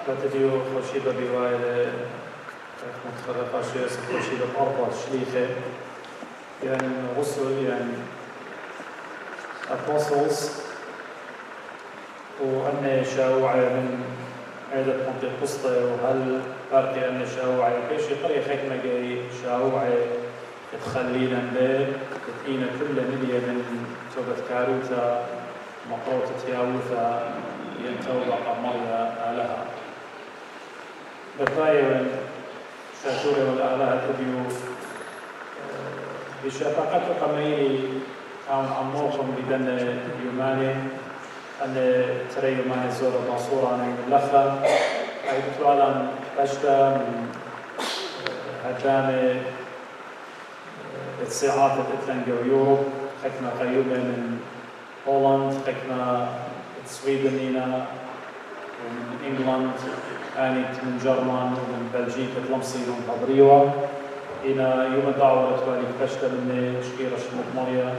وتديو خوشي ببيوايل متخرقة شيء خوشي بأربع شليخة يعني رسل يعني apostles وأن شاوعة من عدة منطقة قسطة وهل فرق أن شاوعة كيشي قرية خيكمة جاي شاوعة تخلينا به تتقينا كل مليا من توبة كاروتا مقروطة ياوثا ينتوبة قمريا آلها بطايا شاشوري والآلهة تبيو بشفاقة قميري كان عموكم بدن يوماني أن ترى يوماني زور المنصورة عن اللخة أي بطوالا بشتا من هدامة الساعات الإتلانجا ويوروب حكمة قيوبة من هولند حكمة سويدن ومن إنجلند آنيت من جرمان ومن بلجيكا تلمصي ومن إلى يوم الدعوة توالي بشتا من شكيرة شموك مريا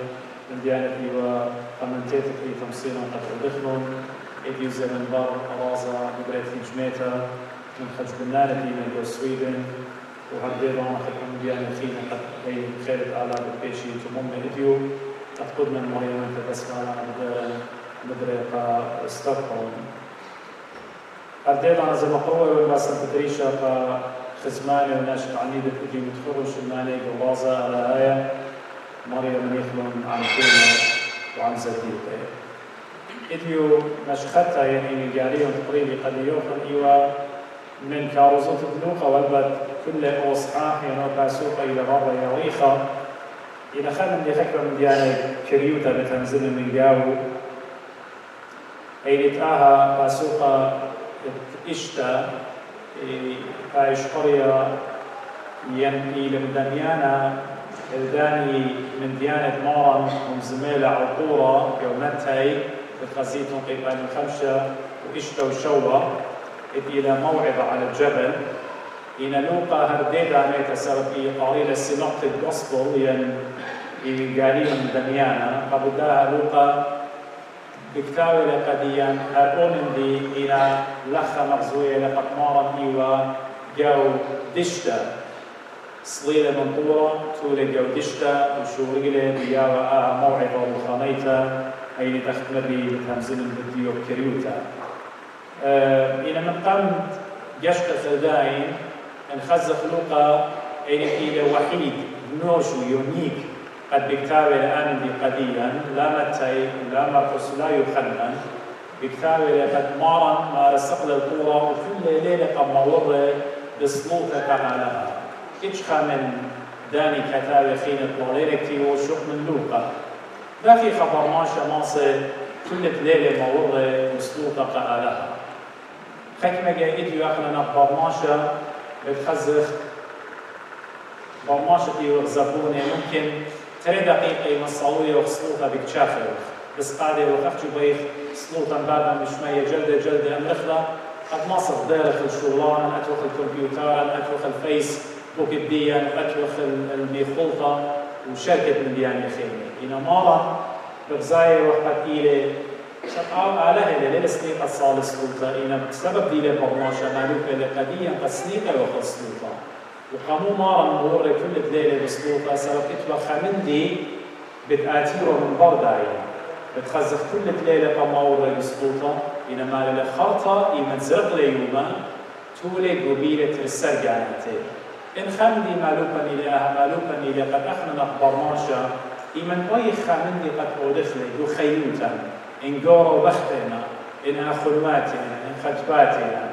من ديانتي وقمنتيتك في تمصينا قد أدخلون إديو زمن بار أرازا ببريتي جميتا من خج بنانتي من جو سويدن وهرديرا حكم من ديانتي قد أي خيرت على ببيشي تموم إديو قد قدنا مريا من تبسم على مدرقة ستوكهولم هرديرا زي مقروة والباسم تدريشا خزماني وناشد عنيدة إديو متخرج الماني بوازا على آية مريم يخلون عن كلمة وعن زديقة إديو نشختها يعني جاريهم تقريبي قد يوخن إيوا من كاروزوت بلوخة والبد كل أوصحاح ينو باسوقة إلى غابة يريخة إلى خلم دي خكرة من ديانة كريوتا بتنزل من جاو أي لتآها باسوقة إشتا بايش قرية ينقي لمدنيانا الداني من ديانة مارن ومزميلة عطورة يومتهي بخزيتهم قيبان الخمشة وإشتا وشوة إلى موعظة على الجبل إن لوقا هرديدا ميتا سرقي قاريل السنقط الجوسبل ين قاليهم دنيانا قبداها لوقا بكتاوي لقديا هارون دي إلى لخا مغزوية لقد مارن إيوا جو دشتا صليلة منطورة تولي جودشتا وشوريلة بياوة موعظة وخانيتا أي تختمري تنزل الفيديو كريوتا إن من قمت جشت سوداين انخزق لوقا أي إلى وحيد نوشو يونيك قد بكتاوي الآن دي قديا لا متى لا مرقس لا يخنن بكتاوي قد مارن ما رسقل القورة وكل ليلة قد مور بسلوطة تعالها إجخا من داني كتابة خينة طوليركتي وشوق من لوقا لا في خبر ماشا ماصي كل ليلة مورة مسلوطة قالها حكمة جاي إديو أخلنا برماشا بتخزخ برماشا ديو غزبوني ممكن 3 دقيقة مصالوية وخصلوطة بكشافة بس قاعدة وخفتشو بيخ صلوطا بعد مش مية جلدة أمرخلة قد مصر داخل الشغلان أتوخ الكمبيوتر أتوخ الفيس بوكديا وأتوخ الميخولطة وشركة من ديانة خيمة إنا مارا بغزاية وقت إلي شقاو آلهة للسنين قد صال سلوطة إنا بسبب ديلة برماشة مالوكة لقديا قد سنيقة وقت سلوطة وقامو مارا مهورة كل دليلة بسلوطة سبب إتوى خمندي بتآتيرو من بردايا بتخزخ كل دليلة قماورة بسلوطة إنا مالي لخرطة إيمان زرق ليوما تولي قبيلة السرقانتي إن خمدي مالوكا إليها مالوكا إلي قد أخنا برماشا إيمان وي خمندي قد أودخلي دو خيوتا إن قورو بختنا إن أخلواتنا إن خجباتنا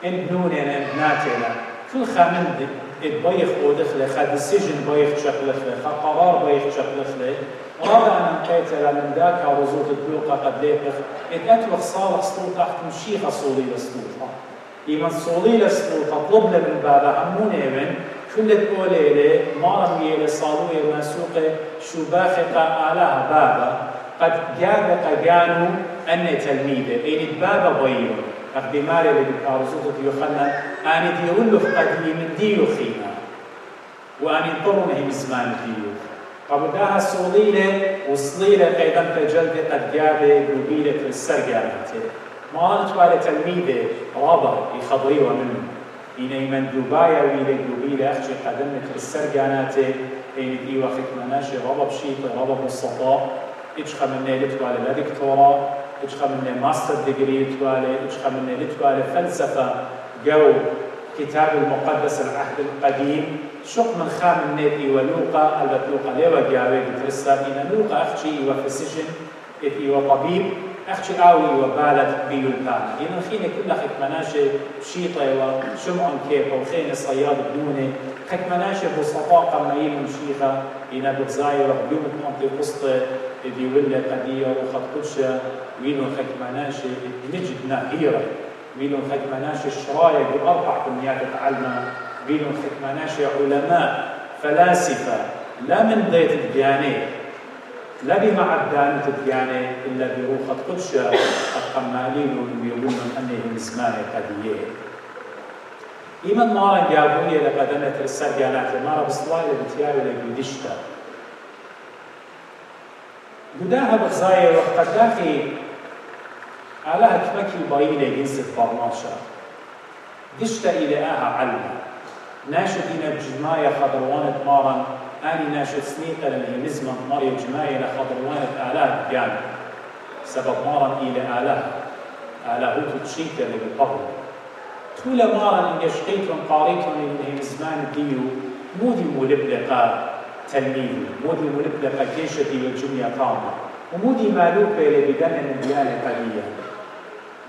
إن بنوننا إن بناتنا كل خمندي إتبايخ أودخلي خد السجن بايخ تشقلخلي خد قرار بايخ تشقلخلي رابع أن قيتلا من ذاك وزوط الدلوقة قد ليقخ إتأتوخ صالح سلوطة تمشيخ صولي لسلوطة إيمان صولي لسلوطة طلبنا من بابا عمون إيمان كل تقولي مارمية لصالوية مسوقة شباخقة آلها بابا قد جابق جانو أن تلميذة إين بابا بيو أخدي ماري لبكارزوطة يوخنا أني ديولو قديم من ديو خينا وأني طرونه بزمان ديو قبلها صوليلة وصليلة قيدم تجلد قد جابه قبيلة السرقانة ما نتوالى تلميذة رابع يخضري ومنه إنه من دوبايا ويلي دوبيلة أخشي قدمك السرقاناتي إن إيوة خكمناشي رابع بشيطة رابع بالصطاء إجخى مني لتوالى لدكتورة إجخى مني ماستر ديجري لتوالى إجخى مني لتوالى فلسفة جو كتاب المقدس العهد القديم شق من خام النت إيوة لوقا البت لوقا ليوة جاوي بترسل إن لوقا أخشي إيوة فيسيشن إيوة طبيب أخشي آوي وبالت بيو البان إن خيني كل خكمناشي شيطة وشمعن كيف وخيني صياد بدوني خكمناشي بسطاء قميل مشيخة إن بتزاي وبيوم منطقة وسط دي ولا قدية وخط كلشة وينو خكمناشي نجد نهيرة وينو خكمناشي الشرايع بأربع كميات تعلمها وينو خكمناشي علماء فلاسفة لا من ضيت الديانة لا بمعدان الديانة إلا بروخة قدشة القمالين ويقولون أنهم زمان قدية إيمان مارا جابوني لقدمة السرقانات مارا بصلاة لبتياوي لبيدشتا قداها بغزاية وقت داخي علىها كمكي بايلة جنسة برماشة دشتا إلى آها علمة ناشدين بجماية خضروانة مارا أني ناشد سنيقة لأنه نزمة ماريا جماية لخضروانة آلاه بيانا سبب مارا إلى آلاه تشيكة اللي بالقبل طول مارا إن شقيتهم قاريتهم إنه زمان ديو مودي ملبلقة تلميذ مودي ملبلقة كيشة ديو الجمية كاملة ومودي مالوكة اللي بدنا من ديانة قدية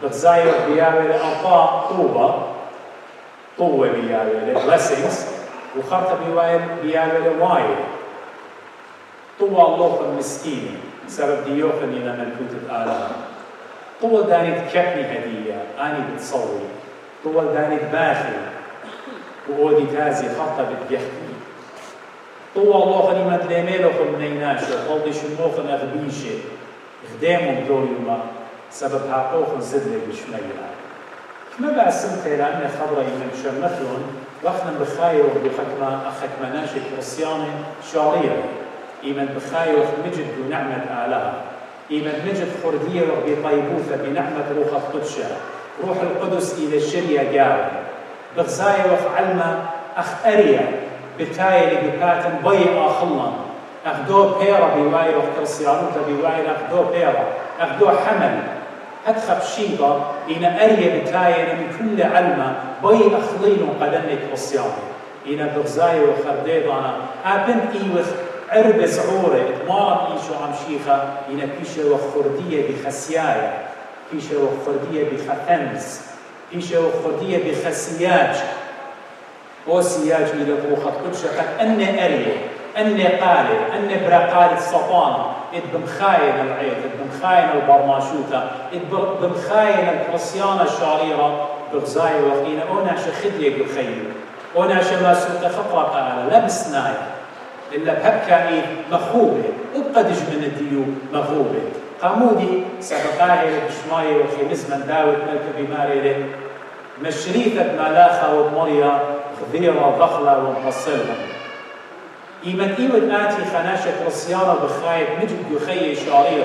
بغزاير بياوي لأعطاء طوة بياوي blessings وخرطة بياوي لوايل طوة الله المسكين سبب ديوخن إلى ملكوت الآلام طوة داني تكبني هدية أني بتصوري طوة داني باخي وأودي تازي خرطة بتجحني طوة الله خلي ما تلاميلو خل منيناشة طولي شنوخن أغبيشة خدامهم دوريوما سبب هاقوخن زدلي بشميلة كما بقى السمتة لأني خبرة يمن شمثلون وقتنا بخايو بخكمة أخكمناشي كريستياني شارية إيمن بخايو مجد بنعمة آلها إيمن مجد خردية بطيبوثة بنعمة روح القدشة روح القدس إلى الشرية قاوي بغزاية وفعلمة أخ أريا بتايلي بباتن بي آخلن أخدو بيرا بوايرو كريستيانوتا بوايرو أخدو بيرا أخدو حمل أدخف شيبة إن أريا بتاينا من كل علمة بي أخلين قدمك كريستياني إن بغزاية وخرديضانا أبن إيوث عرب زعورة إدمارا إيشو عم شيخة إن كيشة وخردية بخسيايا كيشة وخردية بخثنز كيشة وخردية بخسياج وسياج إلى روخة قدشة قد أن أريا أن قالب أن برقالة سطانة إد بمخاين العيد إد بمخاين البرماشوتة إد بمخاين الكريستيانة الشريرة بغزاية وخينة أوناش خدية بخيل أوناش ما سوق خطرة قالة لا بسناية إلا بهبكا مخوبة وبقدج من الديو مغوبة قامودي سبقاهي بشماية وخي مزمن داود ملك بماري مشريثة ملاخة ومريا خذيرة ضخلة ومفصلة إيمن إيود آتي خناشة كريستيانة بخايب مجد يخي شاريرة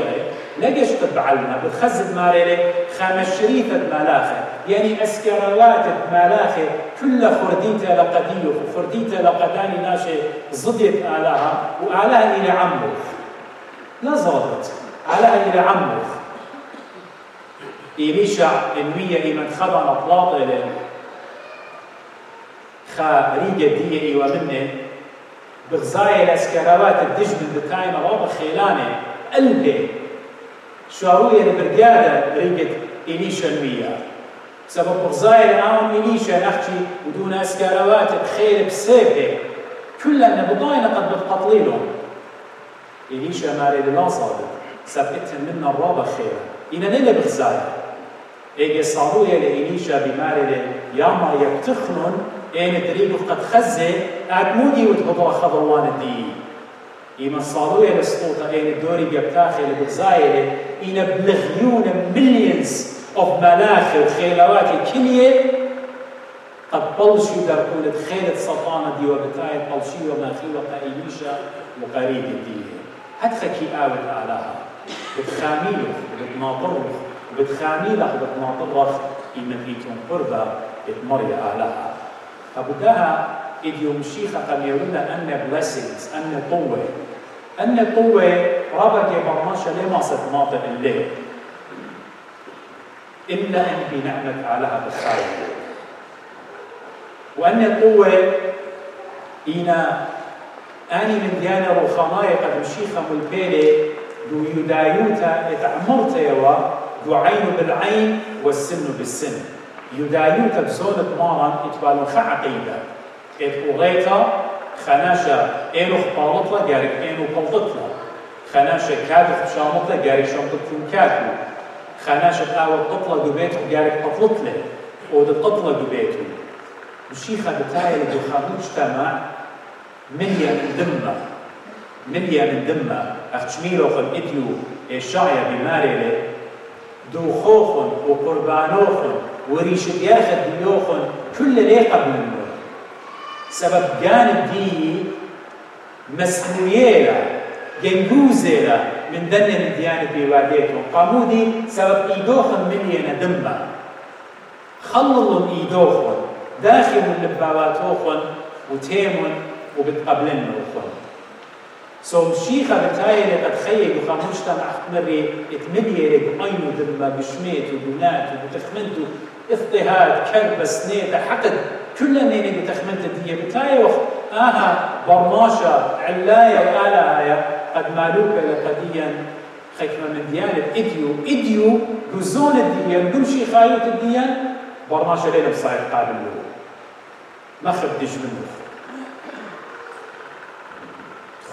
لقش تبعلنا بتخزد ماريلي خامشريثة ملاخة يعني أسكروات ملاخة كل خرديتة لقديو وخرديتة لقداني ناشي زضيت آلها وآلها إلى عمرو لا زادت آلها إلى عمرو إليشع إنوية إيمن خضع أطلاق إلي خاريجة دية إيوة مني بغزاية الأسكروات الدجمن بتاعنا رابع خيلاني قلبي شاروية البرقادة ريقة إليشا المية سبب بغزاية العام إليشا نحكي ودون أسكروات بخير بسيبه كلنا بضاينا قد بتقتلينهم إليشا ماري لا صادق سبقتهم منا الرابع خيرا إنا نيلا بغزاية إيجي صاروية لإليشا بماري ياما يبتخنن إن تريدو قد خزة أعتمودي وتبطل خضروان الدي إيمان صالوية لسطوطة إن الدوري جبتاخي لبغزاية إن بلغيون مليونز أوف ملاخي وخيلواتي كلية قد بلشوا درقولة خيلة سلطانة دي وبتاية بلشي وماخي وقايليشا وقريب الدي هدخكي آوت آلها بتخاميله وبتناطره وبتخاني لك بتناطرخ إيمتيتون قربة إتمريا أهلها أبداها إديو مشيخة قم يقولنا أن blessings أن قوة أن قوة رابك برماشة لما ستناطق الليل إلا أن بنعمة علىها بالخير وأن القوة إنا أني من ديانا روخانايا قد مشيخة ملبيلي دو يدايوتا اتعمرتا يوا دو عين بالعين والسن بالسن يدايوتا بزونة مارا اتبالو خعقيدة اتقوغيتا خناشا إنو خبالطلا جارك إنو بلطتلا خناشا كادو خبشامطلا جارك شامطتلو كادو خناشة آوة قطلة جبيتو جارك قطلتله ودى قطلة جبيتو مشيخة بتاعي اللي خاموجتمع مليا من دمة أختشميلو خل إديو الشعية بماريلي دوخوخن وقربانوخن وريشت ياخد ديوخن كل ليه قبل النور سبب جانب دي مسؤولية جنجوزيلا من دنيا من ديانة بيواديتهم قامودي سبب إيدوخن مليا دمة خللن إيدوخن داخل اللباواتوخن وتيمن وبتقبلن وخن مشيخة بتايلي قد خيل وخاموشتا اختمري اتملي لك عينو دمه بشميت ودونات وبتخمنت اضطهاد كربة سنيته حقد كل نيني بتخمنت دي بتاي برماشة علاية وآلاية قد مالوكا لقديا خكمة من ديانة إديو جزون الديان دمشي خايوت الديان برماشة ليلة بصاير قابل له ما خبدش منه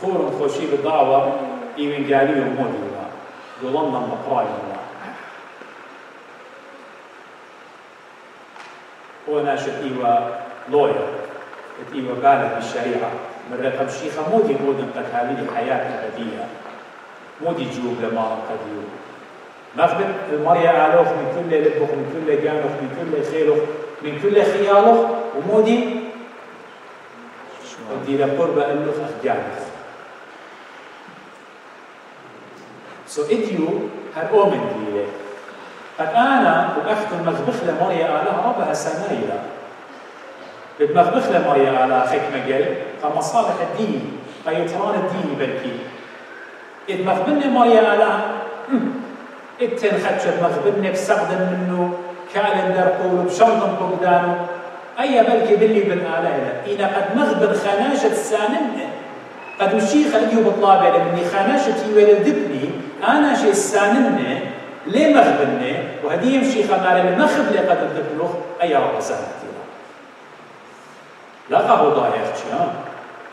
خورم خوشي بالدعوة إيوين قاليو مودي يظلنا مقراي الله هو ناشط إيوا لويا إيوا بالغ بالشريعة من رقم شيخة مودي قد هذه حياة أبدية مودي جوب لما قديو مخبت المريا علوخ من كل لبخ من كل جانخ من كل خيلخ من كل خيالخ ومودي ودي لقربة ألوخ أخجانخ إديو هالأومن ديلي قد أنا وأخت المغبخ لمريا آلها ربها سنايلة بتمغبخ لمريا آلها خيك مجال فمصالح الدين فيطران الدين بلكي إذ مغبني مريا آلها إتن خدشت مغبني بسقدم منه كالندر قولو بشنطن قدانه أي بلكي باللي بالآلة إنا قد مغبن خناشة سانمه قد مشيخ أديو بطلابة لمني خاناشتي ولدبني أنا شي السانمني ليه مغبني وهدي يمشي خمال المخب لي قد الدبلوخ أي رب سانتي لا قهو ضايع اختي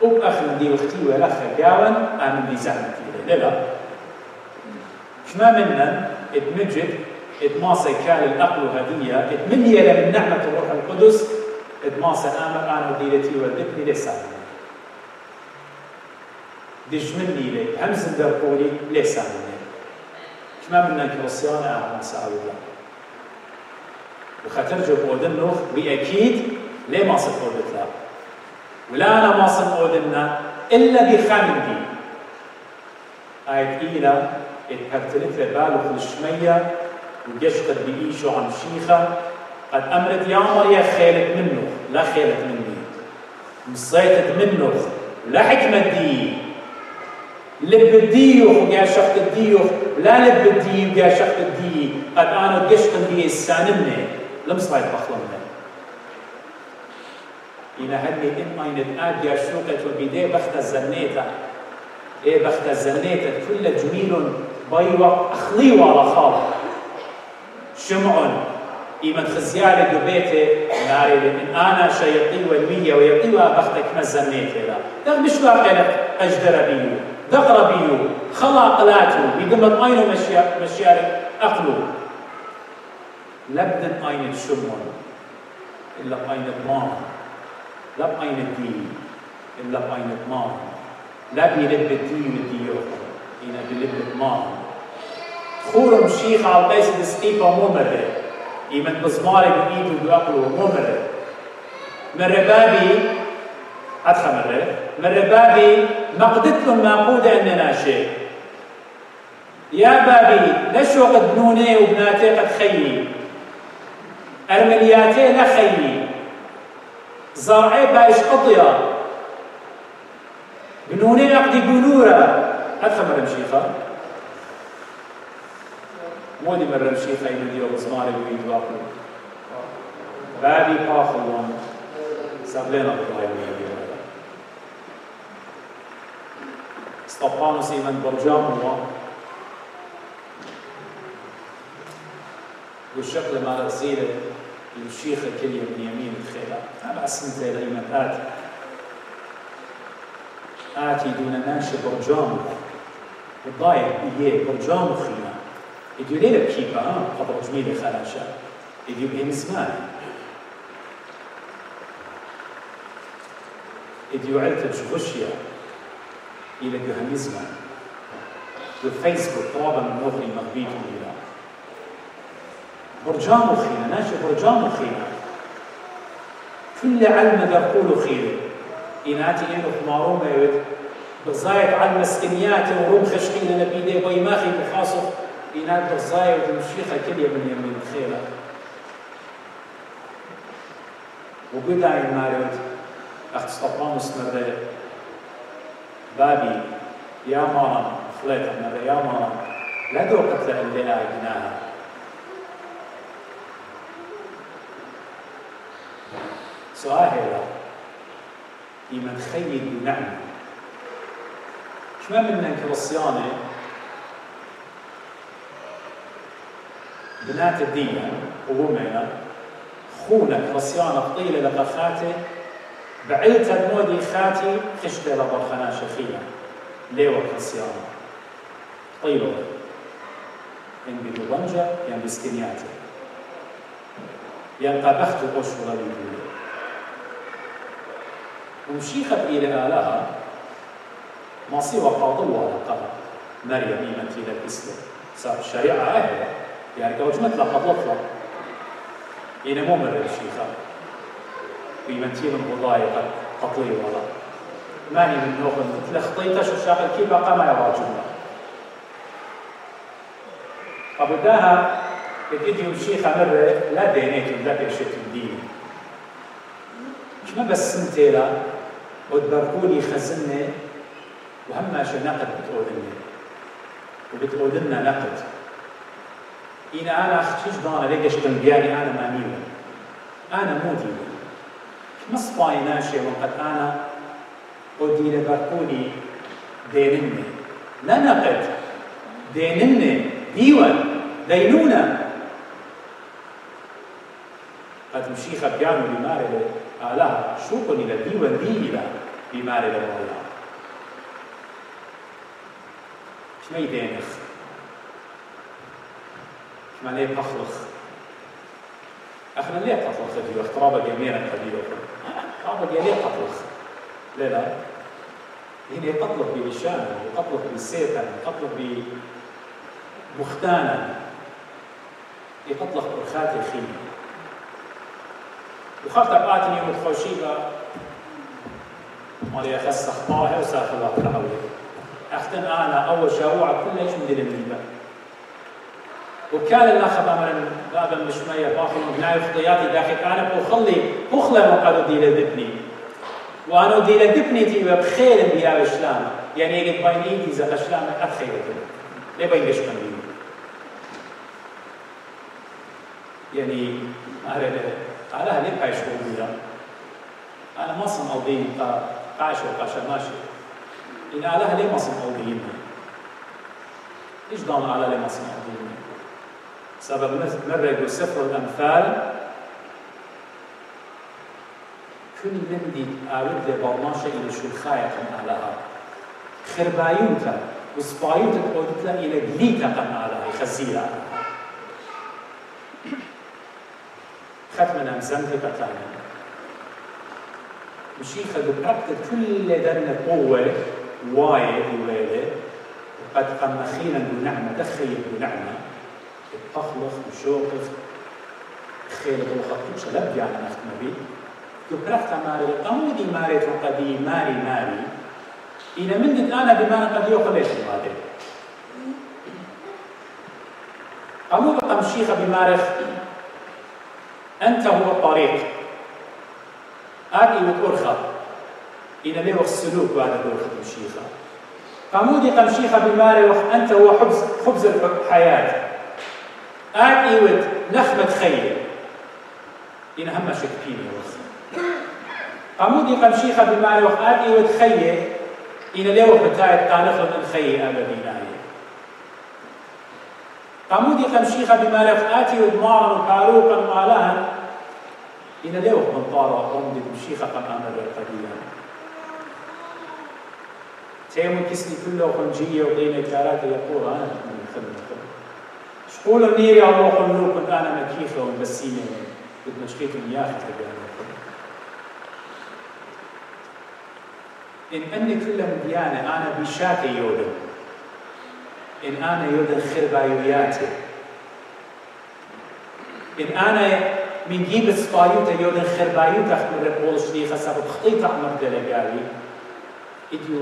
أب أخل دي وختي ولا خجاون أنا دي زعمتي لا شما منا اتمجد اتماصي كال الأقل هدية اتمني من نعمة الروح القدس اتماصي آمر أنا وديلتي ولدبني ليه سانمني ديش مني لي همز ندرقولي ليس مني شما منا كريستيان أعلم سأل الله وخاترجو بودنوخ بأكيد ليه ما صفوا بطلاق ولا أنا ما صفوا لنا إلا بخامن دي آية إيلا اتهرتلت لبالو في الشمية وقشقت بإيشو عن شيخة قد أمرت يا مريا خيلت منه لا خيلت مني مصيتت منه لا حكمة دي لب الديوخ وقا شخت الديوخ لا لب الدي وقا شخت الدي قد أنا قشت دي السانمني لم صايد بخلمنا إنا هدي إن أين آدي شوقت وبدي بخت الزنيتة إيه بخت الزنيتة كل جميل بيوة أخلي ولا خالق شمع إيمن خزيالي دبيتي ناري لأن أنا شيطي والمية ويطيوها بختك ما الزنيتة لا ده مش باقي لك أجدر بيو دقر بيو خلاقلاته بقمت أينو مشيارك أقلو لبدن أين الشمون إلا بأين الضمان لا بأين الدين إلا بأين الضمان لا بيلب الدين والديوخ إنا بيلب الضمان خورم شيخ على قيس دستيبا ممرة إيمن بزماري بإيده بأقلو ممرة من ربابي مرة بابي ما قدت لهم ما قود أننا شيء يا بابي لشو قد بنوني وبناتي قد خيي أرملياتي لخيي زرعي بايش قطية بنوني أقدي بنورة أدخل مرم شيخة مودي مرم شيخة يمديو بزماري ويد واقل بابي باخلون سابلين أبطاي ويديو استطانوس إيمان برجام الله والشكل مال الزيرة الشيخ الكلية من يمين الخيلة أنا أسمته لإيمان آتي دون ناشي برجام والضايق بيه برجام خينا يديو ليلة بكيبا قبل جميلة خلاشا يديو بهم زمان يديو علتج غشية إلى جهنم زمان والفيسبوك طابا من نوخي مغبيت إلى برجام خينا ناشي برجام خينا كل علم يقول خير إناتي إنه خماروما يود بزايد على مسكنيات وروم خشقين نبيدي ويماخي بخاصف إنات بزايد ومشيخة كلية من يمين خيرة وقدعي ماريوت أخت سطبانوس مرة بابي يا ماما خليتها مرة يا ماما لا دو قتل اللي أعجناها سؤال هذا إيمان خيد بنعمة شما منك بالصيانة بنات الدين وهمينا خونك بالصيانة قطيلة لقفاتي بعلتها بمودي خاتي خشتة لبرخنا شخينا ليوك بالصيانة طيلة ين ببنجة ين بسكنياتي ين طبخت قشورة بيقولي ومشيخة إلى آلها ما سوى قاضوا على قبر مريم إيمتي للإسلام صار الشريعة أهلها يعني كوجمت لها قد لطلق إنا مو مرة الشيخة وإيمتي من بضايق قطلي ولا ماني من نوخ مثل خطيتش وشاقل كي بقى ما يرى جملة فبداها الفيديو الشيخة مرة لا دينيتم لا بيشتم ديني مش ما بس سنتيلا وتبركولي خزنة وهم شو نقد بتقودني وبتقودنا نقد إنا أنا أختيش دانا ليش تنبياني أنا ما ميوة أنا مو ديني ما صباي ناشي وقد أنا ودي لبركولي دينني لا نقد دينني ديوان دينونا قد مشيخة بيانو بماري آلها شو قلني لديوان ديلا بماري لوالله شما يدينخ شما ليه بخلخ أخنا ليه قطلخ ديو اخترابة جميرا قديو اخترابة ليه قطلخ ليه لا هنا يقطلخ بلشانا يقطلخ بسيطا يقطلخ بمختانا يقطلخ برخاتي خيمة وخاطر آتني يوم الخوشيبة مالي أخص أخطاها وساخ الله العوي أختن أنا أول شاوعة كل شيء مدير المنبر وكان الأخ بابا مشمية باخر بناي خطياتي داخل أنا بخلي مقالو دي لدبني وأنا دي لدبني تيبا بخير بيا وشلام يعني يجب بين إيدي إذا خشلام أتخيل ليه بين بشكن بيني يعني أهلا على ليه بايش بقولها أنا ما صن أوضين قاش وقاشر ماشي إن على ليه ما صن أوضين إيش ضامن على ليه ما صن أوضين سبب مرة يقول سفر الأمثال كل من دي أعود لبرماشة إلى شو الخاية قم علىها خربايوتا وصبايوتا قودت لها إلى جليتا قم علىها يخزيها ختمنا مسنتي قتانا مشيخة بقبت كل درنا قوة وايد ويلة وقد قم أخيرا بنعمة تخيل بنعمة التخلص وشوقف خير بالخطوش لب يعني نختم بيه تبرخت ماري قمودي ماري وقدي ماري إذا من أنا بمعنى قد يخلص هذا قامو بقمشيخة بمارخ أنت هو الطريق آدي وتأرخى إن ليه السلوك بعد دورخة مشيخة قامو دي قمشيخة بمارخ أنت هو خبز الحياة آدي وت نخمة خير إن هم شكبيني وخ قامو دي قمشيخة بمارخ آدي وت خير إن ليه بتاعت تانخل من خير أبديناي قامو دي قمشيخة بمارخ آتي ودمارا وكاروكا ومالها إن ليه من طارة أمدي بمشيخة قم أمر القديم تيمون كسني كله خنجية وقيمة كارات يقول أنا من خدمة شقول النير يا الله خلوك كنت أنا مكيفة ومبسيمة بتمشقيت المياه تلقاها إن أني كل مديانة أنا بشاكي يودن إن أنا يودن خربايوياتي إن أنا من جيب سبايوتا يودن خربايوتا من ربول شليخة سبب خطيطة عمر دلقالي إديو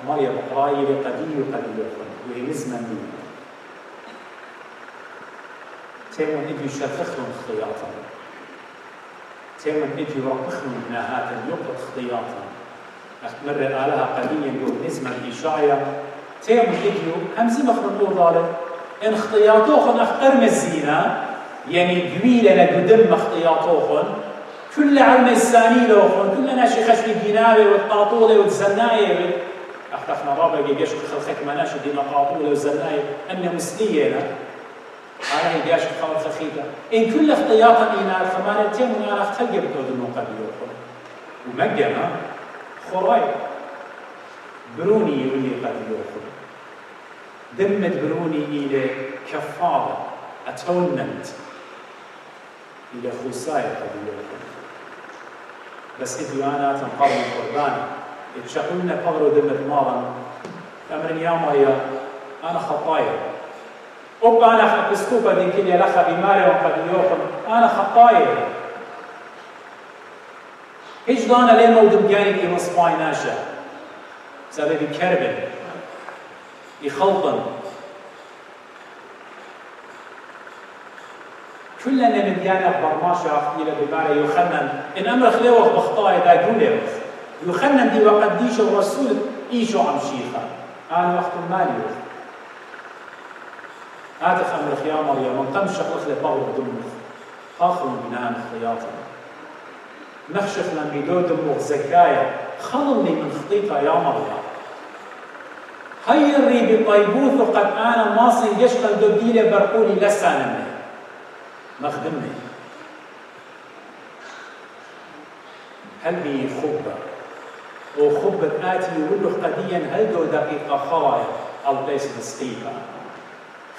ماريا بقراي لقديو قديو وهي نزمن لي تيمون إديو شرخخلون خطياتا تيمون إديو رقخلون بناهاتا يقرق خطياتا أخمر آلها قديا يقول نزمن إشاعية تيمون إديو همزي مخلون ظالم إن خطياتوخن أخ أرمزينا يعني قويلة لقدم خطياتوخن كل علم الساني لوخن كل ناشي خشبي جنابي والطاطولة والزناية أختفنا رابع جيش خلخك مناشي دينا طاطولة والزناية أنه مسلية على جيش خالد خخيطة إن كل اختياطا إنا الخمانتين من أنا اختلق بتود المقابل لوخن ومجمع خراي بروني يولي قد لوخن دمت بروني إلى كفارة اتونمنت إلى خصاية قد لوخن بس إذا أنا تنقرن القربان يتشغلنا قبر دمت مارا أمر يا مايا أنا خطايا أبا أنا بسكوبة دي كلي لخا بماري وقد يوخن أنا خطايا إيش دانا ليه موجود جاني كي مصفاي ناشا سبب يكربن يخلطن كلنا من ديانة برماشة إلى بماري يخنن إن أمر خلوه بخطايا دا يقول يخنن دي وقديش الرسول إيشو عم شيخة أنا وقت المالي هذا خمر خيام مريم من قم شخلخ لبغر دمخ آخر بنان خياطا نخشخ من بيدو دمخ زكايا خلني من خطيطة يا مريم هيري بطيبوث قد أنا ماصي يشتل دبيلة برقولي لسانمي مخدمني هل بي خبة وخبة آتي يقول قديا هل دو دقيقة خوايا البيس دستيقة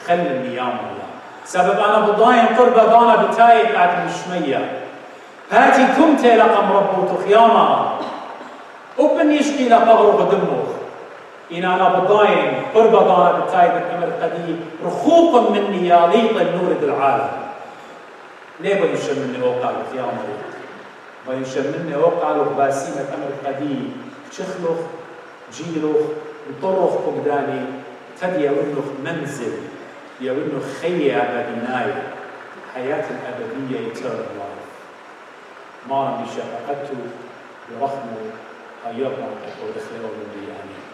خلني يا مريم سبب أنا بضاين قربة دانا بتايت بعد مشمية هاتي كمت لقم ربوتخ يا مريم أبن يشقي لقغر دموخ إن أنا بضاين قربة دانا بتايت الأمر قديم رخوق مني يا ليط النور العالم ليه بينشر مني أوقع يا مريم بينشر مني أوقع له باسيمة أمر قديم شخلخ جيلخ وطرخ فقداني تدي يقولخ منزل يقولخ خي أبديناي حياة الأبدية eternal life ما رمي شفقته ورحمه أيضا ودخله من دياني